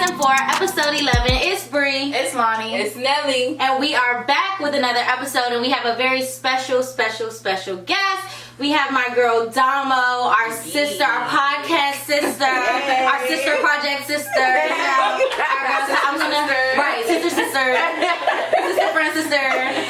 season 4, episode 11. It's Bree. It's Lonnie. It's Nelly. And we are back with another episode, and we have a very special guest. We have my girl Damo, our sister, our podcast sister, our sister project sister. Sister friend sister.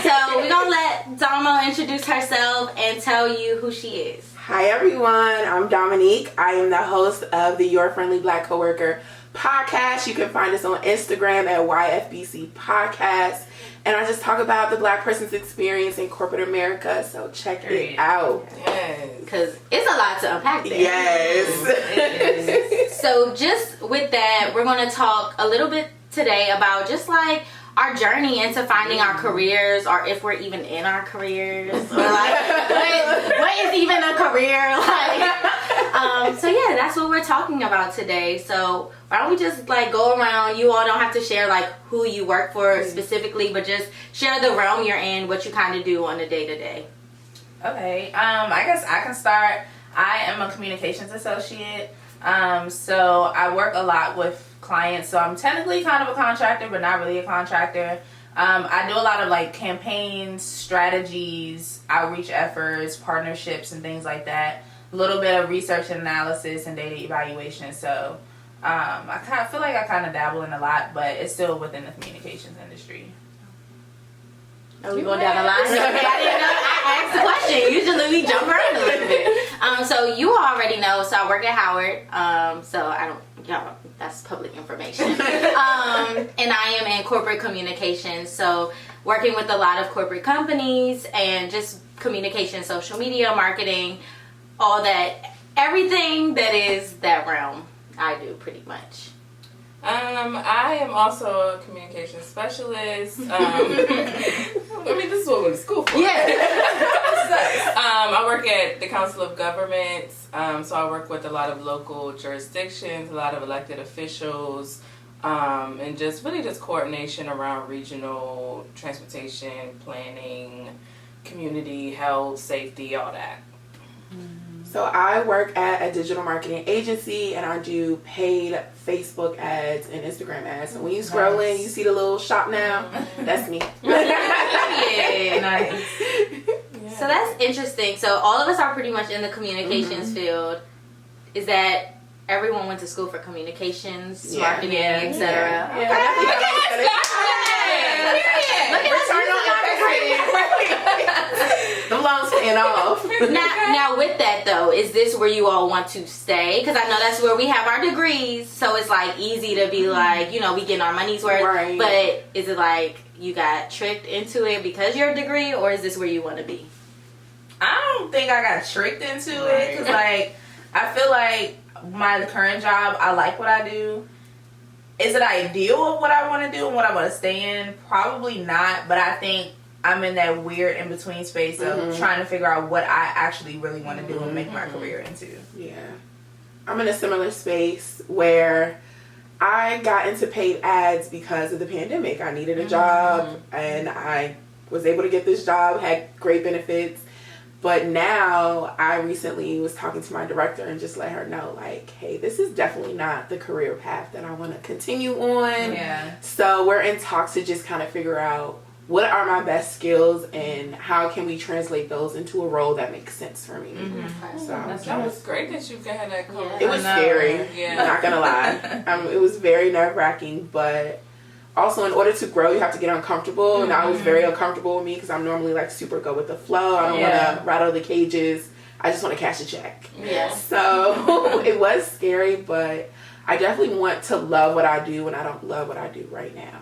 So we're gonna let Damo introduce herself and tell you who she is. Hi everyone, I'm Dominique. I am the host of the Your Friendly Black Coworker podcast. You can find us on Instagram at YFBC Podcast. And I just talk about the Black person's experience in corporate America, so check it out. Yes. Because it's a lot to unpack there. Yes. So just with that, we're going to talk a little bit today about just like our journey into finding our careers, or if we're even in our careers, or like what is even a career like. So yeah, that's what we're talking about today. So why don't we just like go around? You all don't have to share like who you work for specifically, but just share the realm you're in, what you kind of do on a day to day. Okay. I guess I can start. I am a communications associate. So I work a lot with clients. So I'm technically kind of a contractor, but not really a contractor. I do a lot of like campaigns, strategies, outreach efforts, partnerships, and things like that. A little bit of research and analysis and data evaluation. So I kind of feel like I kind of dabble in a lot, but it's still within the communications industry. Are we going down the line? I didn't know. I asked the question. Usually we jump around a little bit. So you already know. So I work at Howard. So I don't. That's public information. And I am in corporate communications. So working with a lot of corporate companies and just communication, social media, marketing, all that, everything that is that realm, I do pretty much. I am also a communication specialist. I mean, this is what we went to school for. Yeah. I work at the Council of Governments, so I work with a lot of local jurisdictions, a lot of elected officials, and just coordination around regional transportation, planning, community health, safety, all that. So I work at a digital marketing agency, and I do paid Facebook ads and Instagram ads. So when you scroll in, you see the little shop now. That's me. Yeah. Nice. So that's interesting. So all of us are pretty much in the communications field. Is that everyone went to school for communications, marketing, etc.? The loans paying off. Now, with that though, is this where you all want to stay? Because I know that's where we have our degrees, so it's like easy to be like, we getting our money's worth. Right. But is it like you got tricked into it because you're a degree, or is this where you want to be? I don't think I got tricked into it, because like I feel like my current job, I like what I do. Is it ideal of what I want to do and what I want to stay in? Probably not, but I think I'm in that weird in-between space of trying to figure out what I actually really want to do and make my career into. Yeah. I'm in a similar space where I got into paid ads because of the pandemic. I needed a job, and I was able to get this job, had great benefits. But now I recently was talking to my director and just let her know, like, hey, this is definitely not the career path that I want to continue on. Yeah. So we're in talks to just kind of figure out what are my best skills and how can we translate those into a role that makes sense for me. So that was great that you had that conversation. It was scary. Yeah. Not gonna lie. It was very nerve-wracking, but also in order to grow, you have to get uncomfortable. And I was very uncomfortable with me because I'm normally like super go with the flow. I don't want to rattle the cages. I just want to cash a check. Yeah. So it was scary, but I definitely want to love what I do, and I don't love what I do right now.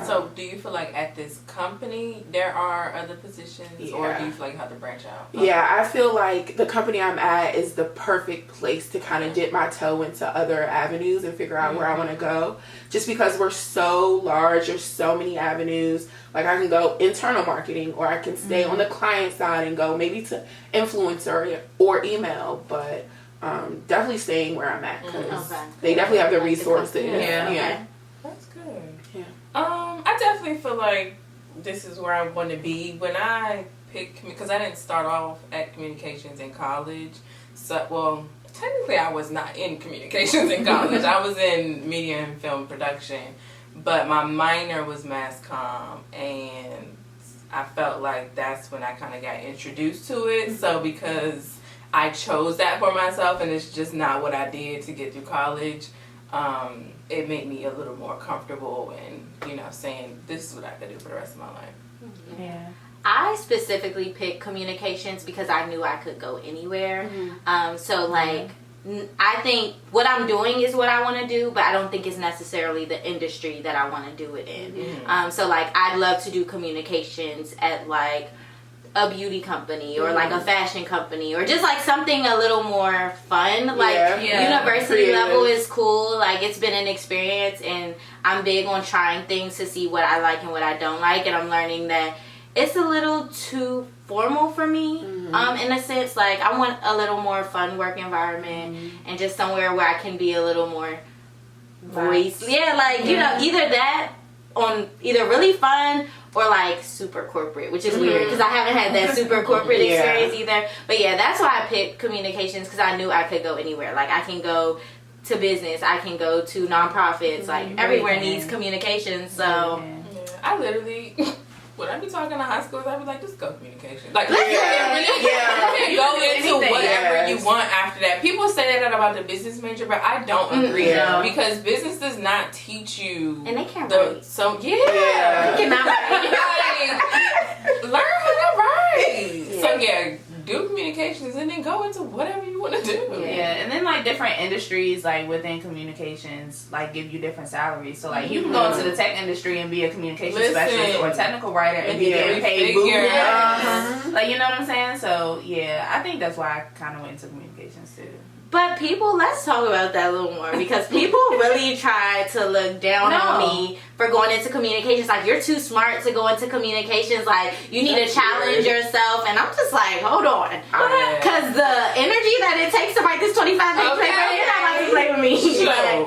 So do you feel like at this company there are other positions, or do you feel like you have to branch out? Yeah, I feel like the company I'm at is the perfect place to kind of dip my toe into other avenues and figure out where I want to go. Just because we're so large, there's so many avenues. Like I can go internal marketing, or I can stay on the client side and go maybe to influencer or email, but definitely staying where I'm at because they definitely have the resources. Yeah. That's good. Yeah. I definitely feel like this is where I want to be. When I picked, because I didn't start off at communications in college, so technically I was not in communications in college. I was in media and film production, but my minor was mass comm, and I felt like that's when I kind of got introduced to it. So because I chose that for myself, and it's just not what I did to get through college, it made me a little more comfortable in, saying this is what I could do for the rest of my life. Yeah. I specifically picked communications because I knew I could go anywhere. I think what I'm doing is what I want to do, but I don't think it's necessarily the industry that I want to do it in. I'd love to do communications at like a beauty company or like a fashion company or just like something a little more fun. University creative level is cool. Like, it's been an experience, and I'm big on trying things to see what I like and what I don't like, and I'm learning that it's a little too formal for me, in a sense. Like, I want a little more fun work environment and just somewhere where I can be a little more voice. Yeah, like, either that on either really fun or like super corporate, which is weird because I haven't had that super corporate experience either. But yeah, that's why I picked communications, because I knew I could go anywhere. Like, I can go to business, I can go to nonprofits, like everywhere needs communications. So I literally... When I be talking to high schools, I be like, just go communication. Like, you Yeah. can't go into Anything. whatever you want after that. People say that about the business major, but I don't agree. Yeah. Because business does not teach you. And they can't write. So, They cannot write. Learn how to write. Yeah. So, yeah, do communications and then go into whatever you want to do. Yeah, and then like different industries like within communications like give you different salaries. So like you can go into the tech industry and be a communication specialist or a technical writer and be getting paid boo. Like, you know what I'm saying? So yeah, I think that's why I kind of went into communications too. But people, let's talk about that a little more, because people really try to look down on me for going into communications. Like, you're too smart to go into communications. Like, you need to challenge yourself. And I'm just like, hold on. Because the energy that it takes to write this 25-page paper, you're not about to play with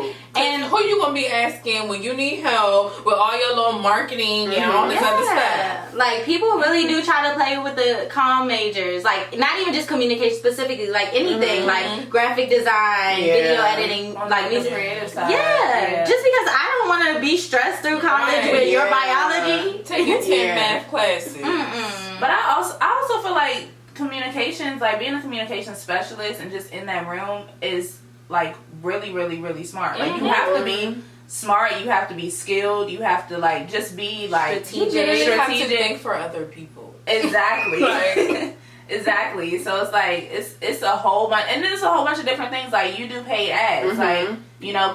me. And who you gonna be asking when you need help with all your little marketing and all this other stuff? Like, people really do try to play with the comm majors. Like, not even just communication specifically, like anything, like graphic design, video editing, like music. Creative side. Yeah, just because I don't want to be stressed through college with your biology. Taking 10 math classes. But I also feel like communications, like being a communication specialist and just in that realm is like really, really, really smart. Like, you have to be smart, you have to be skilled, you have to like just be like strategic. You have to think for other people. Exactly. Exactly. So it's like it's a whole bunch, and there's a whole bunch of different things. Like, you do paid ads, like,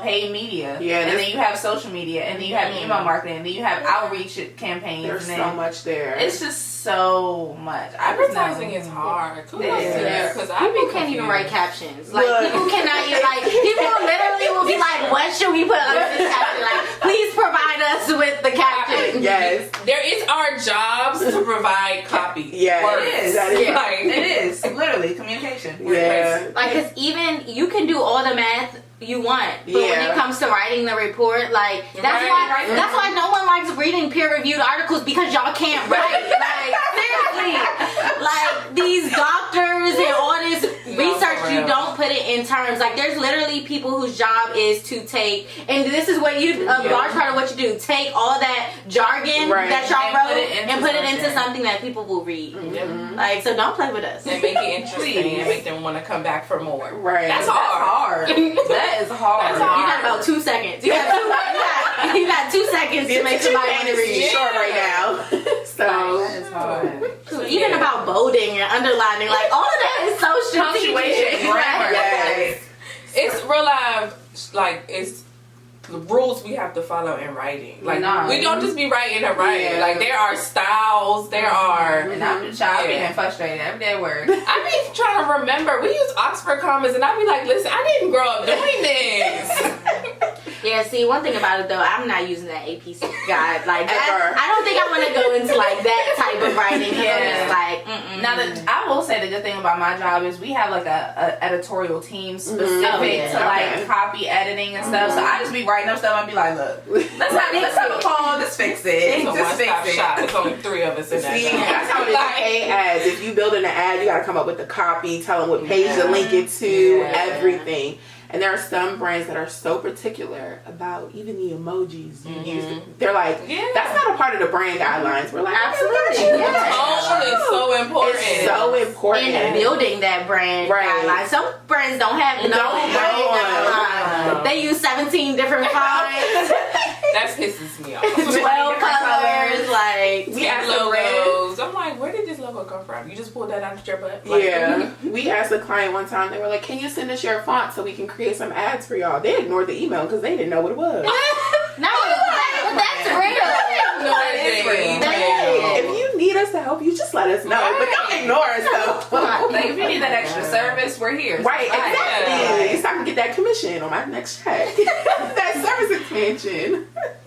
paid media, and then you have social media, and then you have email marketing, and then you have outreach campaigns. There's and then so much there. It's just so much. Advertising is hard. Kudos to you, because People can't even write captions. Like, people cannot even, like, people literally will be like, what should we put under this caption? Like, please provide us with the caption. Yes. There is our jobs to provide copy. Yes. It is. That is Like, It is literally communication. Yeah. Like, because even you can do all the math you want, but when Yeah. it comes to writing the report, like, that's why no one likes reading peer-reviewed articles, because y'all can't write. Like, seriously, like, these doctors and all this research, you don't put it in terms. Like, there's literally people whose job is to take, and this is what you, a large part of what you do, take all that jargon that y'all wrote and put it into something that people will read. Like, so don't play with us. And make it interesting and make them want to come back for more. Right. That's hard. That is hard. That's hard. You got about 2 seconds. You got 2 seconds to make somebody want to read. Short right now. So That is hard. Even about bolding and underlining, like, all of that is so strategic. Punctuation, grammar. yes. It's real life, like, it's the rules we have to follow in writing. Like, we don't just be writing and writing. Yeah. Like, there are styles, there are... And I'm just I be getting frustrated every day at work. I be trying to remember, we use Oxford commas, and I be like, listen, I didn't grow up doing this. Yeah, see, one thing about it, though, I'm not using that APC guide. Like, that, Ever. I don't think I want to go into, like, that type type of writing. Yeah. It's like, mm-mm. Now, I will say the good thing about my job is we have like a editorial team specific Oh, yeah. to like copy editing and stuff. So I just be writing up stuff and be like, look, let's have a call, just fix it. It's a Just fix one-stop it. shop. There's only 3 of us in that See, job. that's how it is with paid ads. If you build an ad, you got to come up with the copy, tell them what page to link it to, everything. And there are some brands that are so particular about even the emojis you use. They're like, that's not a part of the brand guidelines. We're like, Absolutely. Tone is so important. It's so important. In building that brand guideline. Some brands don't have no brand guideline. They use 17 different fonts. That pisses me off. 12 colors. Like, We asked the logos. I'm like, where did this logo come from? You just pulled that out of your butt? Like, yeah. We asked the client one time, they were like, can you send us your font so we can create some ads for y'all? They ignored the email because they didn't know what it was. no, but that's real. No, That is real. That is. If you need us to help you, just let us know. But don't ignore us though. Like, if you need that extra service, we're here. Right, exactly. Yeah. It's time to get that commission on my next check. That service expansion.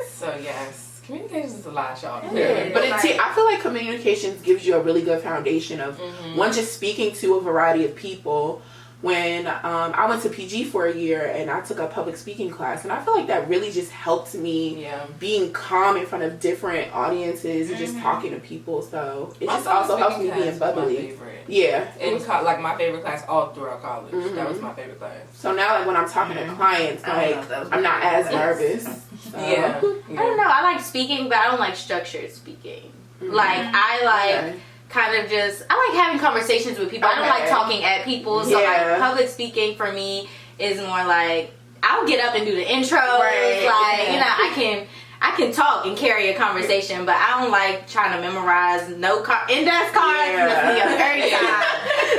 So, yes. Communications is a lot, y'all. Yeah. But I feel like communications gives you a really good foundation of one, just speaking to a variety of people. When I went to PG for a year and I took a public speaking class, and I feel like that really just helped me being calm in front of different audiences and just talking to people. So it just also helps me being bubbly. Yeah. It was like my favorite class all throughout college. That was my favorite class. So now, like when I'm talking to clients, like I'm not as nervous. So. Yeah. I don't know. I like speaking, but I don't like structured speaking. Like I like kind of just I like having conversations with people. I don't like talking at people. So like public speaking for me is more like I'll get up and do the intro. Like you know I can talk and carry a conversation, but I don't like trying to memorize index cards every time.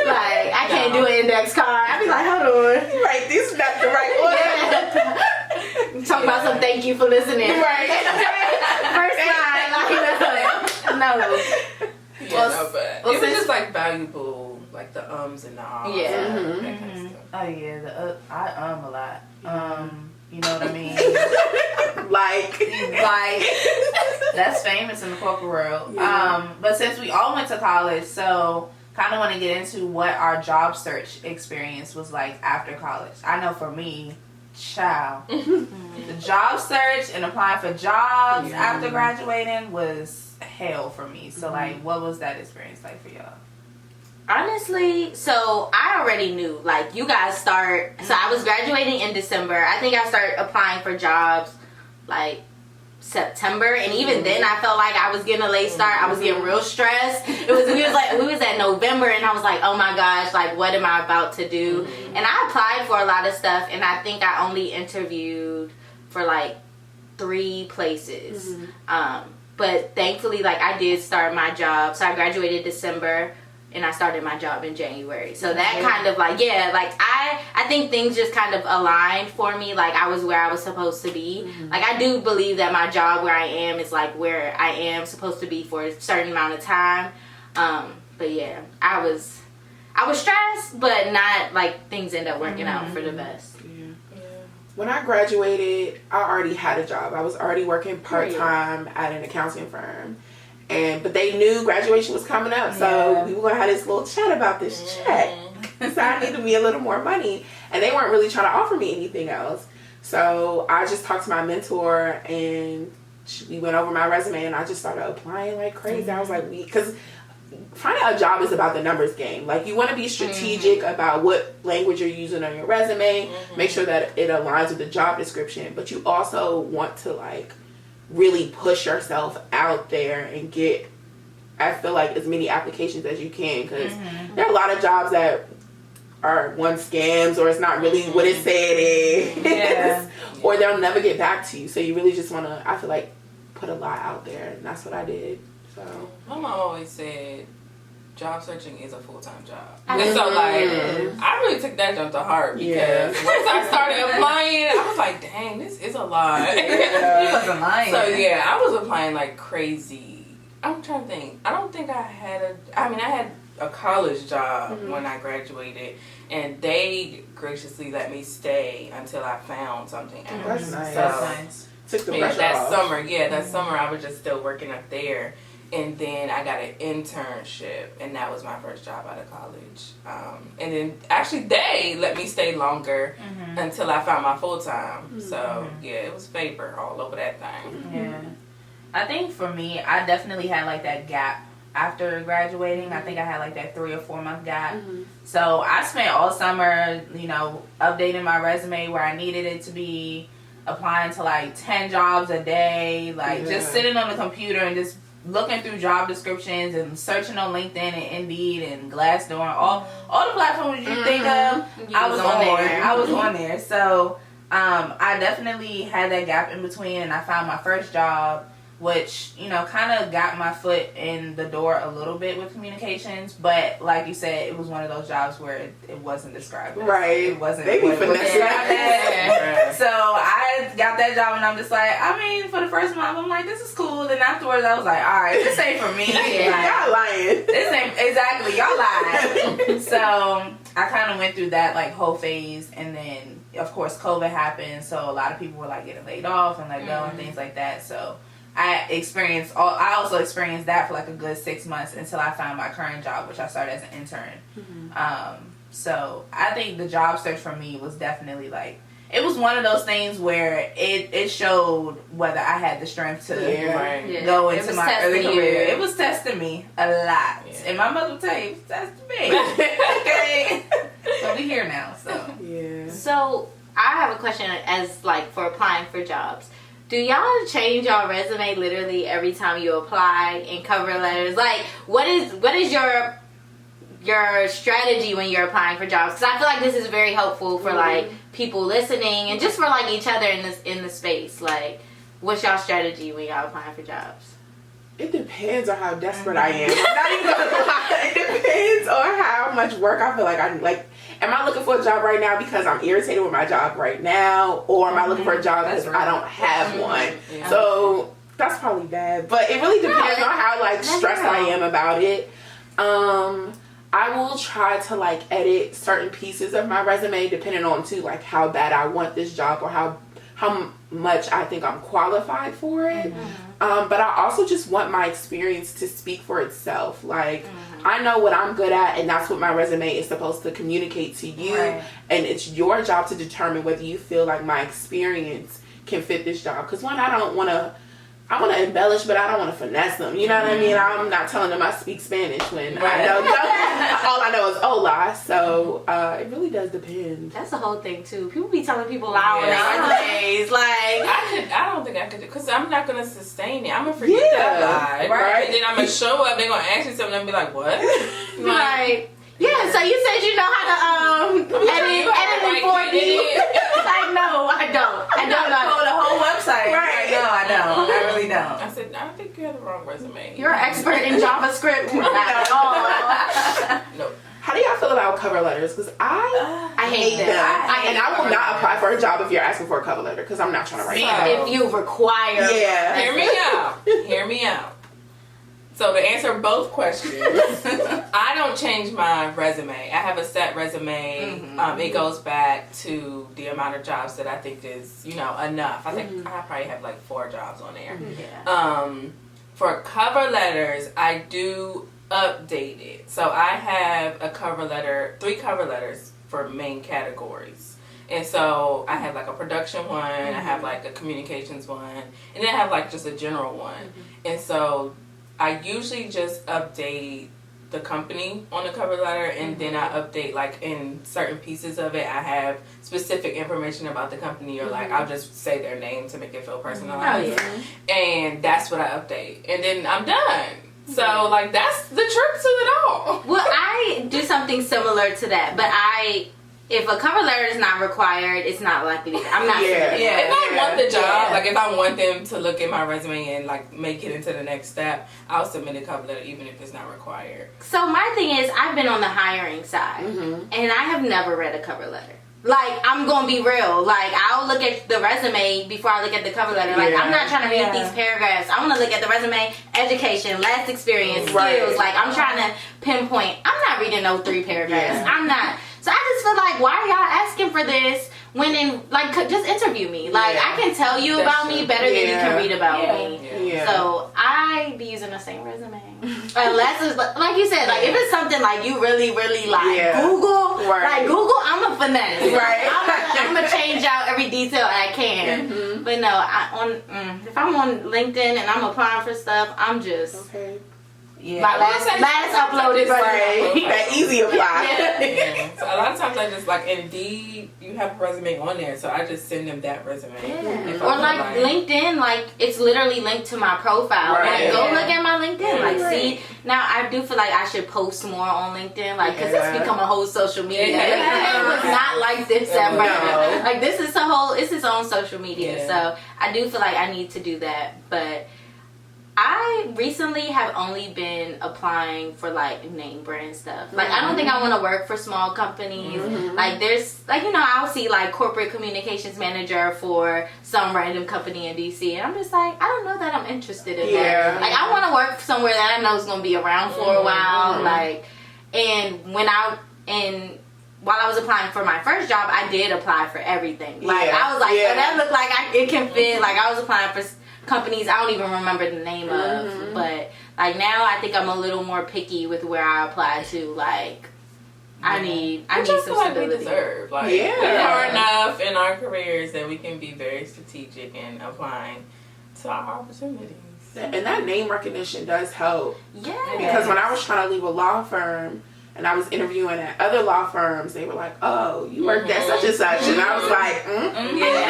Like I can't do an index card. I be like, hold on, right? This is not the right order. Talk about some thank you for listening. Right. First line, like no. Yeah, no, but it was just like valuable, like the ums and the ahs. Yeah. That kind of stuff. Oh yeah, I a lot. You know what I mean? like that's famous in the corporate world. Yeah. But since we all went to college, so kind of want to get into what our job search experience was like after college. I know for me, child, the job search and applying for jobs after graduating was hell for me. So like, what was that experience like for y'all? Honestly, so I already knew, like, you guys start, so I was graduating in December. I think I started applying for jobs, like, September, and even then I felt like I was getting a late start. I was getting real stressed. We was at November, and I was like, oh my gosh, like, what am I about to do? And I applied for a lot of stuff, and I think I only interviewed for, like, 3 places. But thankfully, like, I did start my job. So I graduated December, and I started my job in January. So that kind of, like, like, I think things just kind of aligned for me. Like, I was where I was supposed to be. Like, I do believe that my job where I am is, like, where I am supposed to be for a certain amount of time. But, yeah, I was stressed, but not, like, things end up working out for the best. When I graduated, I already had a job. I was already working part-time at an accounting firm. But they knew graduation was coming up, so we were going to have this little chat about this check. So I needed me a little more money. And they weren't really trying to offer me anything else. So I just talked to my mentor, and we went over my resume, and I just started applying like crazy. I was like, because finding a job is about the numbers game. Like, you want to be strategic about what language you're using on your resume. Make sure that it aligns with the job description. But you also want to, like, really push yourself out there and get, I feel like, as many applications as you can. Because there are a lot of jobs that are scams, or it's not really what it said it is. Or they'll never get back to you. So you really just want to, I feel like, put a lot out there. And that's what I did. So my mom always said job searching is a full-time job. And so, like, I really took that jump to heart because once I started applying, I was like, dang, this is a lot. He wasn't lying. So, yeah, I was applying like crazy. I'm trying to think. I don't think I had I had a college job when I graduated, and they graciously let me stay until I found something else. That's nice. So, That's nice. Took the pressure that off. summer, that summer I was just still working up there. And then I got an internship, and that was my first job out of college. And then actually they let me stay longer until I found my full time. So yeah, it was favor all over that thing. Yeah. I think for me, I definitely had like that gap after graduating. I think I had like that 3 or 4 month gap. So I spent all summer, you know, updating my resume where I needed it to be, applying to like 10 jobs a day, like just sitting on the computer and just looking through job descriptions and searching on LinkedIn and Indeed and Glassdoor, all the platforms you think of, I was on there. I was on there. So I definitely had that gap in between, and I found my first job, which, you know, kind of got my foot in the door a little bit with communications. But like you said, it was one of those jobs where it wasn't described as. Right. It wasn't They be what it was finessing described as. So I got that job, and I'm just like, I mean, for the first month, I'm like, this is cool. Then afterwards, I was like, all right, this ain't for me. Y'all lying. This ain't, exactly, y'all lied. So I kind of went through that like whole phase, and then of course COVID happened, so a lot of people were like getting laid off and let go and things like that. So I also experienced that for like a good 6 months until I found my current job, which I started as an intern. So I think the job search for me was definitely like, it was one of those things where it showed whether I had the strength to go into my early career. It was testing me a lot. Yeah. And my mother would tell you, it was testing me. Okay. So we here now. So I have a question as like for applying for jobs. Do y'all change your resume literally every time you apply in cover letters? Like, what is your strategy when you're applying for jobs? Because I feel like this is very helpful for like people listening and just for like each other in the space. Like, what's y'all strategy when y'all applying for jobs? It depends on how desperate I am. I'm not even gonna lie. It depends on how much work I feel like I'm like. Am I looking for a job right now because I'm irritated with my job right now, or am I looking for a job because I don't have one? Yeah. So that's probably bad, but it really depends on how like stressed I am about it. I will try to like edit certain pieces of my resume depending on too like how bad I want this job or how much I think I'm qualified for it. But I also just want my experience to speak for itself. Like, I know what I'm good at, and that's what my resume is supposed to communicate to you. Right. And it's your job to determine whether you feel like my experience can fit this job. Because one, I want to embellish, but I don't want to finesse them. You know what I mean? I'm not telling them I speak Spanish when I know all I know is hola. So it really does depend. That's the whole thing too. People be telling people loud nowadays. Like I don't think I could, because I'm not gonna sustain it. I'm gonna forget that lie, right? And then I'm gonna show up. They're gonna ask you something and be like, "What?" Right. Yeah, so you said you know how to edit in 4D. Like, no, I don't. I don't know the whole website. Right. No, I don't. I really don't. I said, I think you have the wrong resume. You're an expert in JavaScript. Not at all. No. How do y'all feel about cover letters? Because I hate them. I will not apply for a job if you're asking for a cover letter because I'm not trying to write it. If you require. Yeah. Hear me out. So to answer both questions, I don't change my resume. I have a set resume. It goes back to the amount of jobs that I think is, enough. I think I probably have like 4 jobs on there. For cover letters, I do update it. So I have 3 cover letters for main categories. And so I have like a production one, I have like a communications one, and then I have like just a general one. And so I usually just update the company on the cover letter, and then I update like in certain pieces of it. I have specific information about the company, or like I'll just say their name to make it feel personalized. And that's what I update, and then I'm done. So like that's the trick to it all. Well, I do something similar to that, but if a cover letter is not required, it's not likely. I'm not. If I want the job, like if I want them to look at my resume and like make it into the next step, I'll submit a cover letter even if it's not required. So my thing is, I've been on the hiring side, and I have never read a cover letter. Like, I'm gonna be real. Like, I'll look at the resume before I look at the cover letter. Like, I'm not trying to read these paragraphs. I want to look at the resume, education, last experience, skills. Like, I'm trying to pinpoint. I'm not reading those 3 paragraphs. I'm not. So I just feel like, why are y'all asking for this when in like just interview me. Like I can tell you That's about me true. better than you can read about me. Yeah. So I be using the same resume. Unless it's like you said, like if it's something like you really like Google, like Google, I'm a finesse. Right. I'm gonna change out every detail I can. But no, if I'm on LinkedIn and I'm applying for stuff, I'm just my last uploaded resume. That easy apply. So a lot of times I just like Indeed, you have a resume on there, so I just send them that resume. Or like LinkedIn, like it's literally linked to my profile. Right. Like go look at my LinkedIn. Like see, now I do feel like I should post more on LinkedIn, like because it's become a whole social media. LinkedIn was not like this ever. No. Like this is it's its own social media. So I do feel like I need to do that, but. I recently have only been applying for like name brand stuff. Like I don't think I want to work for small companies. Like there's like I'll see like corporate communications manager for some random company in DC, and I'm just like I don't know that I'm interested in that. Like I want to work somewhere that I know is going to be around for a while. Like while I was applying for my first job, I did apply for everything. Like I was like, oh, that looked like it can fit. Like I was applying for companies I don't even remember the name of, but like now I think I'm a little more picky with where I apply to. Like I need some stability. Like we deserve. Like we're far enough in our careers that we can be very strategic in applying to our opportunities. And that name recognition does help. Yeah. Because when I was trying to leave a law firm and I was interviewing at other law firms, they were like, "Oh, you worked at such and such," and I was like, "And then."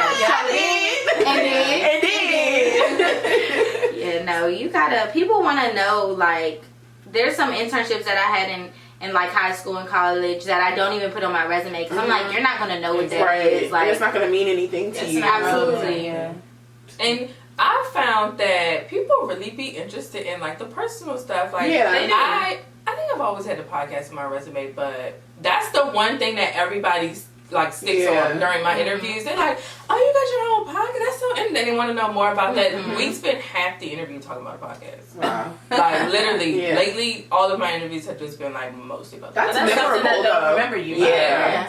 Yeah, no, you gotta. People want to know. Like, there's some internships that I had in like high school and college that I don't even put on my resume because I'm like, you're not gonna know what that is. Like, it's not gonna mean anything to you. Absolutely. And I found that people really be interested in like the personal stuff. Like, I think I've always had a podcast in my resume, but that's the one thing that everybody's like sticks on during my interviews. They're like, "Oh, you got your own podcast? That's so," and they want to know more about that. We spent half the interview talking about a podcast. Wow. Like literally, lately, all of my interviews have just been like mostly about that's that. memorable. That they'll remember you.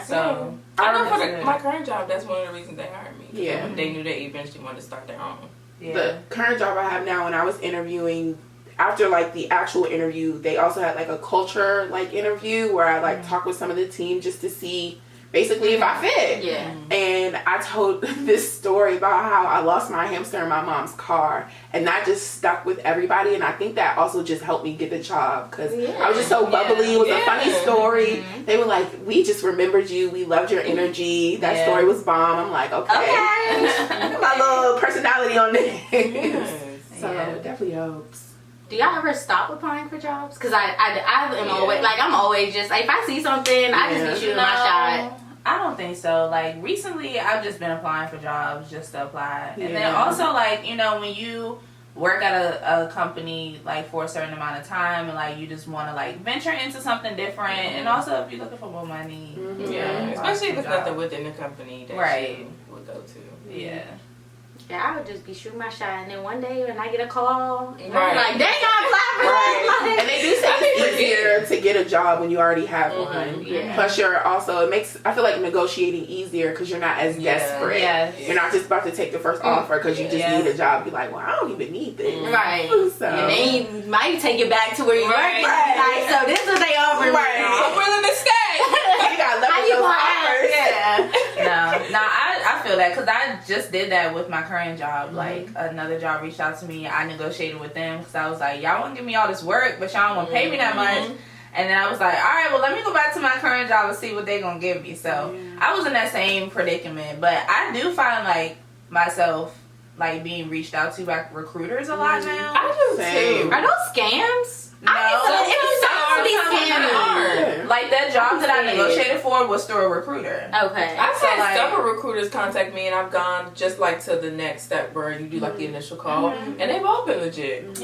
So I know for my current job, that's one of the reasons they hired me. Yeah. They knew they eventually wanted to start their own. The current job I have now, when I was interviewing, after like the actual interview, they also had like a culture like interview where I like talk with some of the team just to see basically if I fit. And I told this story about how I lost my hamster in my mom's car, and that just stuck with everybody, and I think that also just helped me get the job because I was just so bubbly. It was a funny story. They were like, "We just remembered you, we loved your energy, that story was bomb." I'm like, okay. My little personality on there. So it definitely helps. Do y'all ever stop applying for jobs? Because I am always like, I'm always just like, if I see something, I just be shooting my shot. I don't think so. Like recently, I've just been applying for jobs just to apply, and then also like when you work at a company like for a certain amount of time and like you just want to like venture into something different, and also if you're looking for more money, especially if it's nothing within the company that you would go to. Yeah, I would just be shooting my shot, and then one day when I get a call, and I'm like, dang, I applied for that. And they do say it's easier to get a job when you already have one. Plus, you're also, I feel like negotiating easier because you're not as desperate. You're not just about to take the first offer because you just need a job. You're like, well, I don't even need this. So. And then you might take it back to where you were. Like, so this is what they offer me. I'm willing to stay. You got those offers. No, I feel that because I just did that with my current job. Like another job reached out to me, I negotiated with them because I was like, y'all want to give me all this work, but y'all don't want to pay me that much. And then I was like, all right, well, let me go back to my current job and see what they're gonna give me. So I was in that same predicament, but I do find like myself like being reached out to by recruiters a lot now. I do too. Are those scams? No, scams. Like that job that I negotiated for was through a recruiter. Okay. I've had several recruiters contact me, and I've gone just like to the next step where you do like the initial call, and they've all been legit.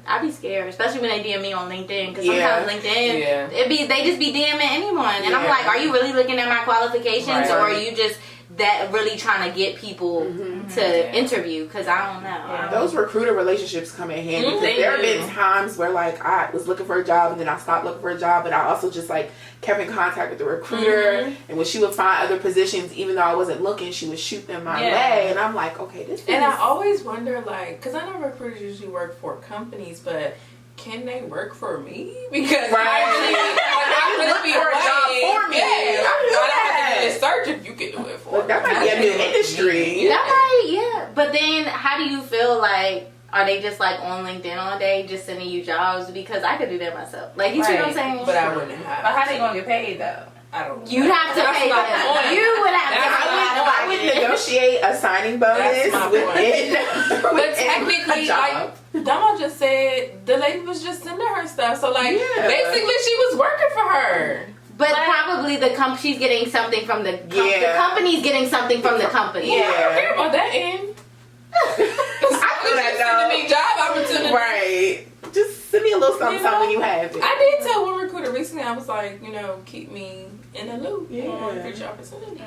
I'd be scared, especially when they DM me on LinkedIn, because sometimes LinkedIn, they just be DMing anyone, and I'm like, are you really looking at my qualifications, or are you just that really trying to get people to interview? Because I don't know. Yeah. Those recruiter relationships come in handy. Because there have been times where like I was looking for a job and then I stopped looking for a job, but I also just like kept in contact with the recruiter, and when she would find other positions, even though I wasn't looking, she would shoot them my way, and I'm like, okay, this. And I always wonder, like, because I know recruiters usually work for companies, but can they work for me? Because I look for a job for me. Yeah, I don't have to do this search if you can do it for me. That might be a new industry. That might, yeah. But then, how do you feel like? Are they just like on LinkedIn all day, just sending you jobs? Because I could do that myself. Like, you see what I'm saying? But I wouldn't have. But how they gonna get paid though? I don't know. You'd have to pay them. You would have to pay them. I would negotiate a signing bonus within But technically, like Dama just said, the lady was just sending her stuff. So like, basically, she was working for her. But probably she's getting something from the company. The company's getting something from the company. Yeah, I don't care about that end. I feel that though. Sending me job opportunities. Right. Just send me a little something, something when you have it. I did tell one recruiter recently, I was like, keep me in the loop on future opportunities.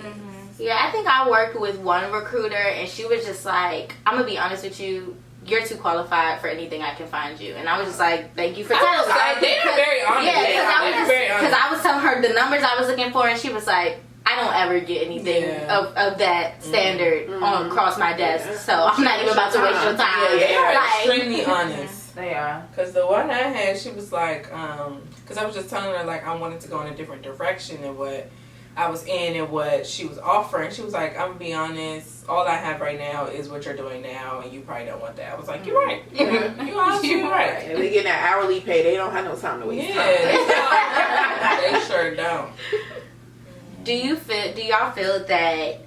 Yeah, I think I worked with one recruiter and she was just like, I'm going to be honest with you, you're too qualified for anything I can find you. And I was just like, thank you for telling me. They're very honest. Yeah, because I was telling her the numbers I was looking for and she was like, I don't ever get anything of that standard on across my desk, so I'm not even about to waste your time. They're extremely honest. They are. Because the one I had, she was like, because I was just telling her like I wanted to go in a different direction than what I was in and what she was offering. She was like, I'm gonna be honest, all I have right now is what you're doing now, and you probably don't want that. I was like, you're right. You're honestly right. And they get that hourly pay. They don't have no time to waste time. They sure don't. Do y'all feel that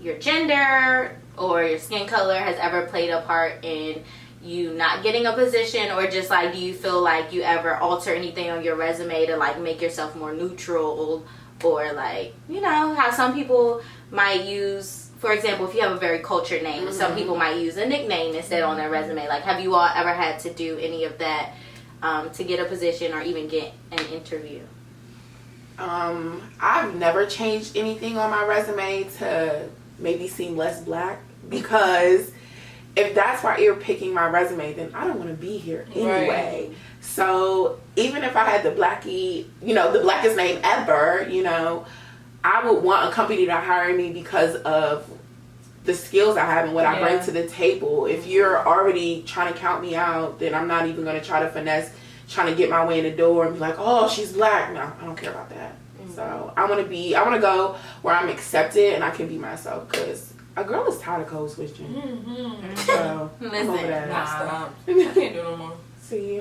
your gender or your skin color has ever played a part in you not getting a position, or just like do you feel like you ever alter anything on your resume to like make yourself more neutral, or like how some people might use, for example, if you have a very cultured name, some people might use a nickname instead on their resume. Like, have you all ever had to do any of that to get a position or even get an interview? I've never changed anything on my resume to maybe seem less black, because if that's why you're picking my resume, then I don't want to be here anyway. Right. So even if I had the the blackest name ever, I would want a company to hire me because of the skills I have and what I bring to the table. If you're already trying to count me out, then I'm not even going to try to finesse trying to get my way in the door and be like, oh, she's black. No, I don't care about that. So I want to go where I'm accepted and I can be myself, because a girl is tired of code switching. So I'm over that. Stop. I can't do no more. See,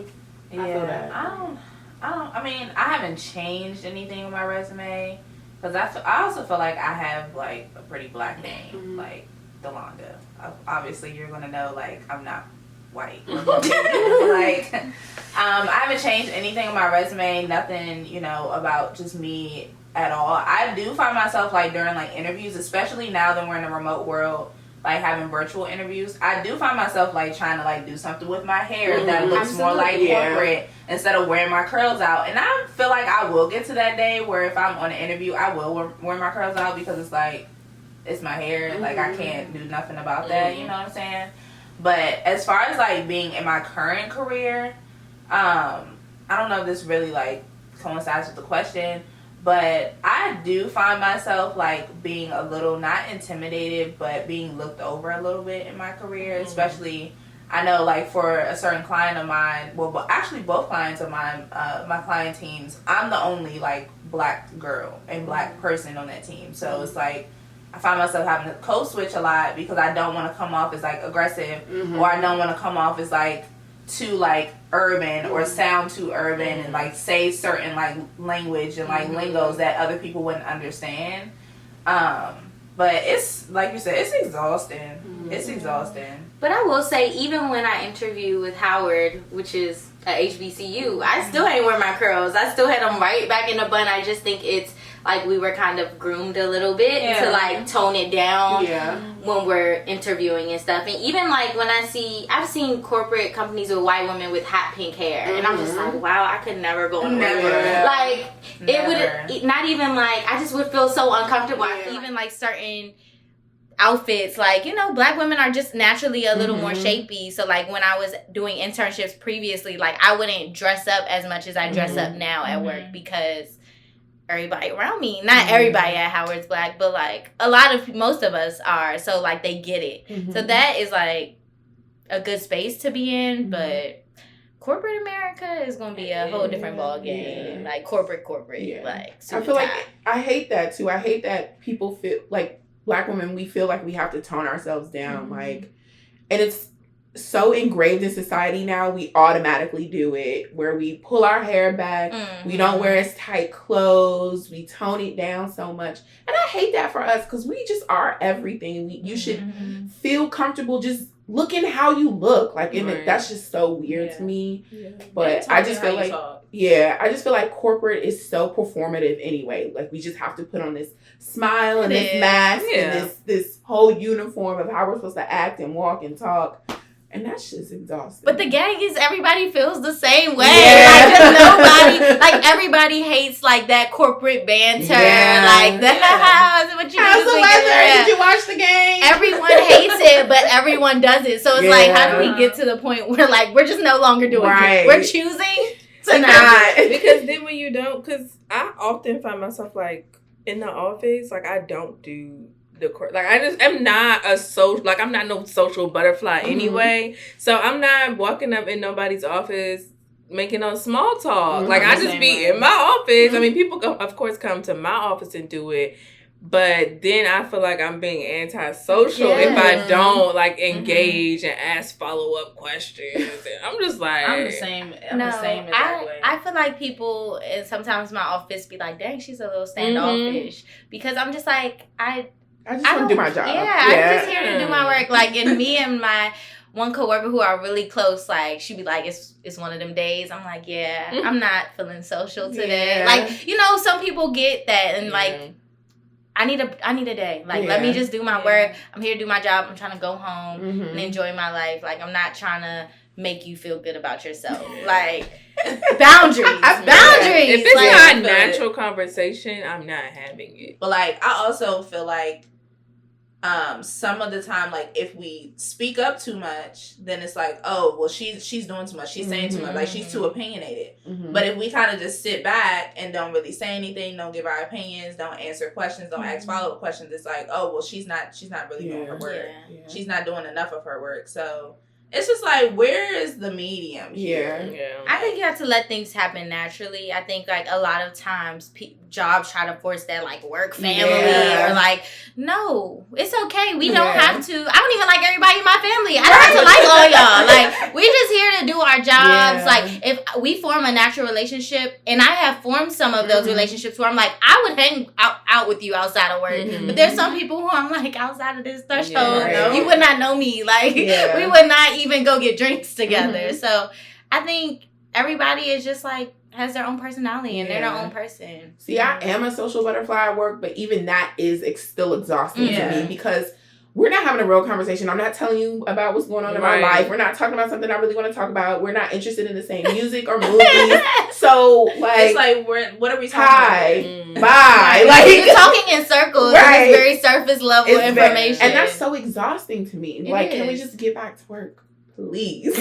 I feel that. I mean, I haven't changed anything on my resume, because I also feel like I have like a pretty black name, like Delonda. Obviously, you're gonna know like I'm not white. Like, I haven't changed anything on my resume, nothing, about just me at all. I do find myself like during like interviews, especially now that we're in a remote world, like having virtual interviews, I do find myself like trying to like do something with my hair that looks more like corporate instead of wearing my curls out. And I feel like I will get to that day where if I'm on an interview, I will wear my curls out, because it's like, it's my hair. Like, I can't do nothing about that. You know what I'm saying? But as far as like being in my current career, I don't know if this really like coincides with the question, but I do find myself like being a little, not intimidated, but being looked over a little bit in my career, especially I know like for a certain client of mine, well actually both clients of mine, my client teams, I'm the only like black girl and black person on that team. So it's like, I find myself having to code switch a lot because I don't want to come off as like aggressive, or I don't want to come off as like too like urban or sound too urban and like say certain like language and like lingos that other people wouldn't understand. But it's like you said, it's exhausting. It's exhausting. But I will say, even when I interview with Howard, which is at HBCU, I still ain't wear my curls. I still had them right back in the bun. I just think it's like we were kind of groomed a little bit to like tone it down when we're interviewing and stuff. And even like when I've seen corporate companies with white women with hot pink hair, and I'm just like, wow, I could never go in there. Like, it would not even like, I just would feel so uncomfortable. Even like certain outfits, like, you know, Black women are just naturally a little more shapy. So like when I was doing internships previously, like I wouldn't dress up as much as I dress up now at work because everybody around me, not everybody at Howard's Black, but like most of us are. So like they get it. So that is like a good space to be in, but corporate America is gonna be a whole different ball game. Like corporate, like I feel like I hate that too. I hate that people feel like Black women, we feel like we have to tone ourselves down, like, and it's so engraved in society now. We automatically do it, where we pull our hair back, we don't wear as tight clothes, we tone it down so much, and I hate that for us because we just are everything. You should feel comfortable just looking how you look, like, and that's just so weird to me. But I just feel like I just feel like corporate is so performative anyway. Like we just have to put on this smile and this mask and this whole uniform of how we're supposed to act and walk and talk. And that's just exhausting. But the gang is everybody feels the same way. Like just nobody, like everybody hates like that corporate banter. Like the how's what you how's the weather? Did you watch the game? Everyone hates it, but everyone does it. So it's like, how do we get to the point where like we're just no longer doing it? We're choosing to not. Because then when you don't, because I often find myself like in the office, like I don't do like I'm not I'm not no social butterfly anyway. So I'm not walking up in nobody's office making no small talk. Like I just be in my office. I mean, people of course come to my office and do it, but then I feel like I'm being antisocial if I don't like engage and ask follow-up questions. And I'm just like, I'm the same. I'm the same in that way. I feel like people, and sometimes my office be like, dang, she's a little standoffish, because I'm just like, I just want to do my job. I'm just here to do my work. Like, and me and my one coworker who are really close, like, she'd be like, it's one of them days. I'm like, I'm not feeling social today. Like, you know, some people get that, and like, I need a day. Like, let me just do my work. I'm here to do my job. I'm trying to go home and enjoy my life. Like, I'm not trying to make you feel good about yourself. Like, boundaries. If it's not natural conversation, I'm not having it. But like, I also feel like some of the time, like if we speak up too much, then it's like, oh well, she's doing too much, she's saying too much, like she's too opinionated. But if we kind of just sit back and don't really say anything, don't give our opinions, don't answer questions, don't ask follow-up questions, it's like, oh well, she's not really doing her work. She's not doing enough of her work. So it's just like, where is the medium here? I think you have to let things happen naturally. I think like a lot of times jobs try to force that like work family or like, no, it's okay. We don't have to. I don't even like everybody in my family. I don't have to like all y'all. Like, we're just here to do our jobs. Like, if we form a natural relationship, and I have formed some of those relationships where I'm like, I would hang out with you outside of work. But there's some people who I'm like, outside of this threshold, you would not know me. Like, we would not even go get drinks together. So I think everybody is just like, has their own personality and they're their own person. See, I am a social butterfly at work, but even that is still exhausting to me because we're not having a real conversation. I'm not telling you about what's going on in my life. We're not talking about something I really want to talk about. We're not interested in the same music or movies. So, like... It's like, what are we talking about? Bye. Like, you're talking in circles. It's very surface level information. And that's so exhausting to me. Like, can we just get back to work? Please.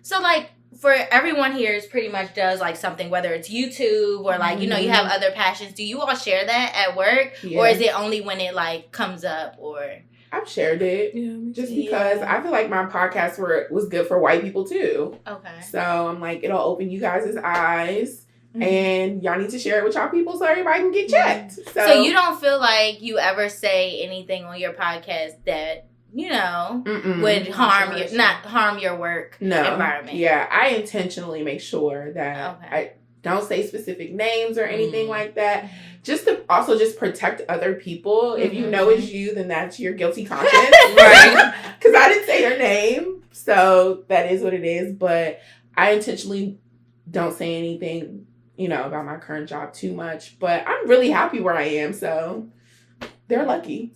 So, like, for everyone here is pretty much does like something, whether it's YouTube or like, you know, you have other passions. Do you all share that at work? Or is it only when it like comes up? Or I've shared it just because I feel like my podcast was good for white people too. Okay. So I'm like, it'll open you guys' eyes and y'all need to share it with y'all people so everybody can get checked. So you don't feel like you ever say anything on your podcast that, you know, would not harm your work environment? Yeah, I intentionally make sure that I don't say specific names or anything like that. Just to also just protect other people. If you know it's you, then that's your guilty conscience. Right? Because I didn't say your name. So that is what it is. But I intentionally don't say anything, you know, about my current job too much. But I'm really happy where I am. So they're lucky.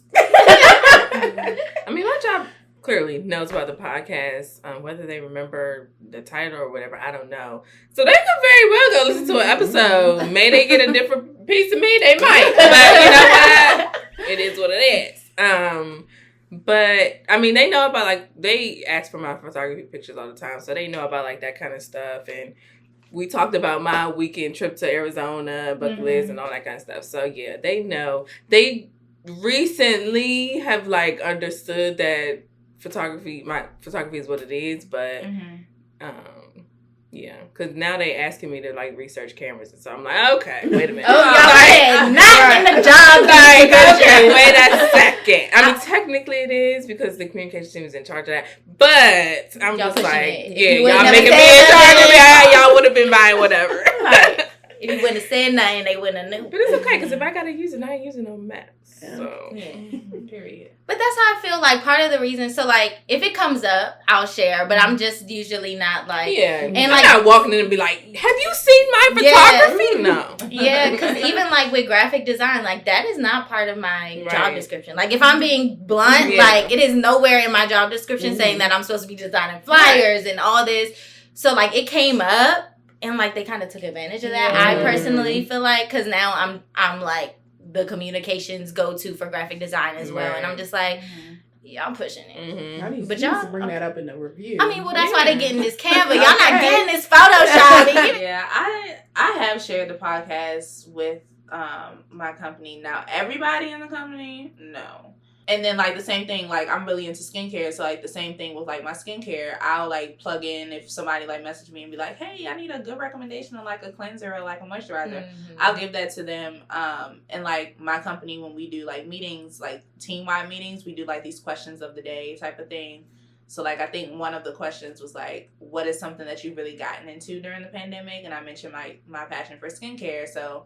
I mean, my job clearly knows about the podcast. Whether they remember the title or whatever, I don't know. So they could very well go listen to an episode. May they get a different piece of me? They might. But you know what? It is what it is. But I mean, they know about like they ask for my photography pictures all the time, so they know about like that kind of stuff. And we talked about my weekend trip to Arizona, bucket list, and all that kind of stuff. So yeah, they know. They recently have like understood that my photography is what it is, but yeah, because now they asking me to like research cameras, and so I'm like, okay, wait a minute. Oh, y'all not in the job. Like, okay, wait a second. I mean, technically it is because the communication team is in charge of that, but I'm Y'all just like, it. yeah, You y'all wouldn't making have me in said charge of nothing. it. Y'all would have been buying whatever. Right. If you wouldn't have said nothing, they wouldn't have knew. But it's okay because if I gotta use it, I ain't using no maps. So Period. But that's how I feel like part of the reason. So like, if it comes up, I'll share. But I'm just usually not like, and And I'm like, not walking in and be like, have you seen my photography? No. yeah, because even like with graphic design, like that is not part of my job description. Like if I'm being blunt, like it is nowhere in my job description saying that I'm supposed to be designing flyers and all this. So like it came up and like they kind of took advantage of that. I personally feel like because now I'm like the communications go-to for graphic design as well, and I'm just like, y'all pushing it. But y'all to bring that up in the review. I mean, well, that's why they getting this Canva. Y'all not getting this Photoshop. Yeah, I have shared the podcast with my company. Now, everybody in the company, no. And then, like, the same thing, like, I'm really into skincare, so, like, the same thing with, like, my skincare, I'll, like, plug in if somebody, like, message me and be like, hey, I need a good recommendation on, like, a cleanser or, like, a moisturizer. I'll give that to them. And, like, my company, when we do, like, meetings, like, team-wide meetings, we do, like, these questions of the day type of thing. So, like, I think one of the questions was, like, what is something that you've really gotten into during the pandemic? And I mentioned my passion for skincare, so...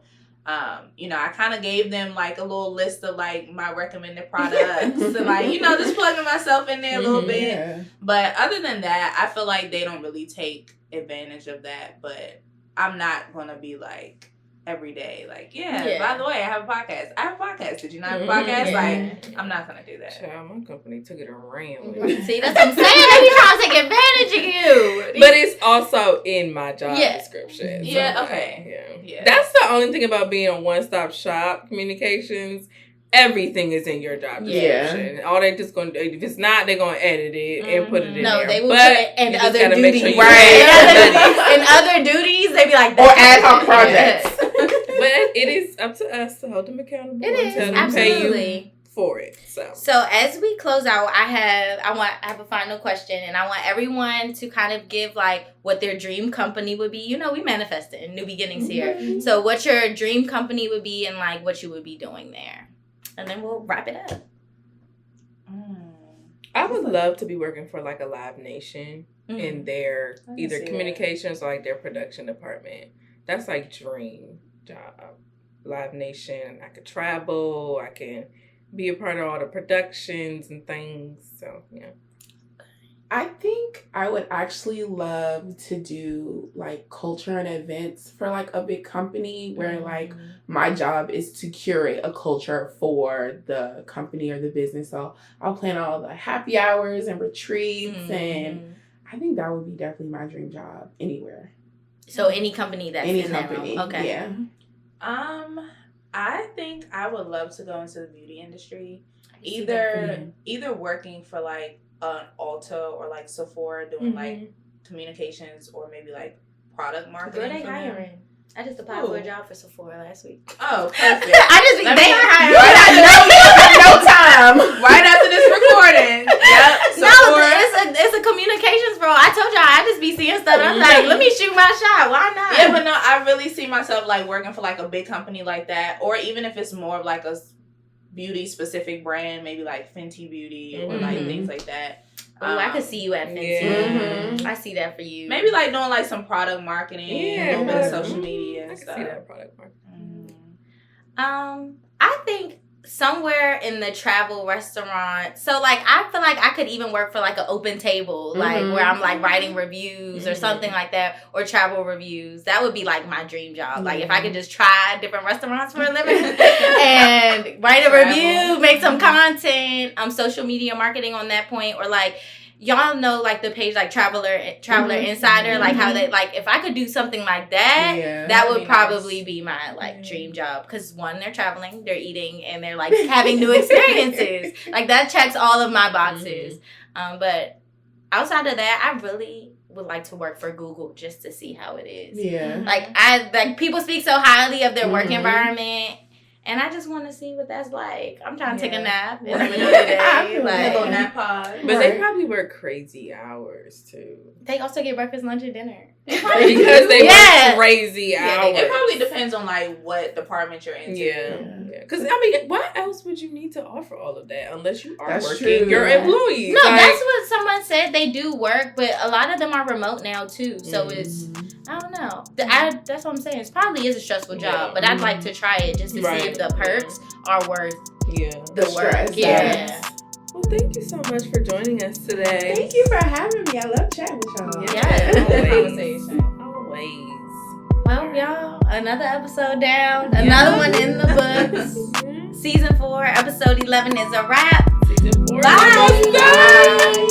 you know, I kind of gave them like a little list of like my recommended products and like, you know, just plugging myself in there a little bit. Yeah. But other than that, I feel like they don't really take advantage of that. But I'm not going to be like every day, like, by the way, I have a podcast. I have a podcast. Did you not have a podcast? Like, I'm not going to do that. Child, my company took it and ran with it. See, that's what I'm saying. They be trying to take advantage of you. But it's also in my job description. So Yeah, okay. Yeah. That's the only thing about being a one-stop shop communications. Everything is in your job description. Yeah. All they just gonna do, if it's not, they're gonna edit it and put it in there. No, they will but put it in you just other gotta make duties. sure you Right. In other duties, they be like, Or ad hoc projects. But it is up to us to hold them accountable. It and is, tell them absolutely. pay you for it. So as we close out, I have a final question, and I want everyone to kind of give like what their dream company would be. You know, we manifested new beginnings here. So what your dream company would be and like what you would be doing there. And then we'll wrap it up. I would love to be working for like a Live Nation in their either communications or like their production department. That's like dream job. Live Nation. I could travel. I can be a part of all the productions and things. So yeah. I think I would actually love to do like culture and events for like a big company where like my job is to curate a culture for the company or the business. So I'll plan all the happy hours and retreats and I think that would be definitely my dream job anywhere. So any company that's Any in company. that realm. Okay. Yeah. I think I would love to go into the beauty industry. Either working for like an Ulta or like Sephora doing like communications or maybe like product marketing. Girl, they for them. hiring. I just applied for a job for Sephora last week. Oh, perfect. They hiring. No time. Right after this recording. Yep. No, it's a communications role. I told y'all I just be seeing stuff. I'm like, let me shoot my shot. Why not? Yeah, but no, I really see myself like working for like a big company like that, or even if it's more of like a beauty specific brand, maybe like Fenty Beauty or like things like that. Oh, I could see you at Fenty. I see that for you. Maybe like doing like some product marketing, a little bit of social media and I stuff. can see that product marketing. I think somewhere in the travel restaurant. So like I feel like I could even work for like an open table, like where I'm like writing reviews or something like that, or travel reviews. That would be like my dream job. Like if I could just try different restaurants for a living and write a review, make some content, social media marketing on that point, or like y'all know like the page like Traveler Insider, like how they like if I could do something like that, that would probably be my like dream job, because one, they're traveling, they're eating, and they're like having new experiences. Like that checks all of my boxes. But outside of that, I really would like to work for Google just to see how it is. Like people speak so highly of their work environment. And I just want to see what that's like. I'm trying to take a nap in the middle of the day. Like, a nap pod. But they probably work crazy hours, too. They also get breakfast, lunch, and dinner. Because they work crazy hours. It probably depends on, like, what department you're into. Because, I mean, what else would you need to offer all of that unless you are That's working true. your employees? No, like, that's what someone said. They do work, but a lot of them are remote now, too. So it's... I don't know. That's what I'm saying. It probably is a stressful job, but I'd like to try it just to see if the perks are worth the work. Stress. Yeah. Well, thank you so much for joining us today. Thank you for having me. I love chatting with y'all. Always. Well, y'all, another episode down. Another one in the books. Season 4, episode 11 is a wrap. Season 4. Bye. Bye.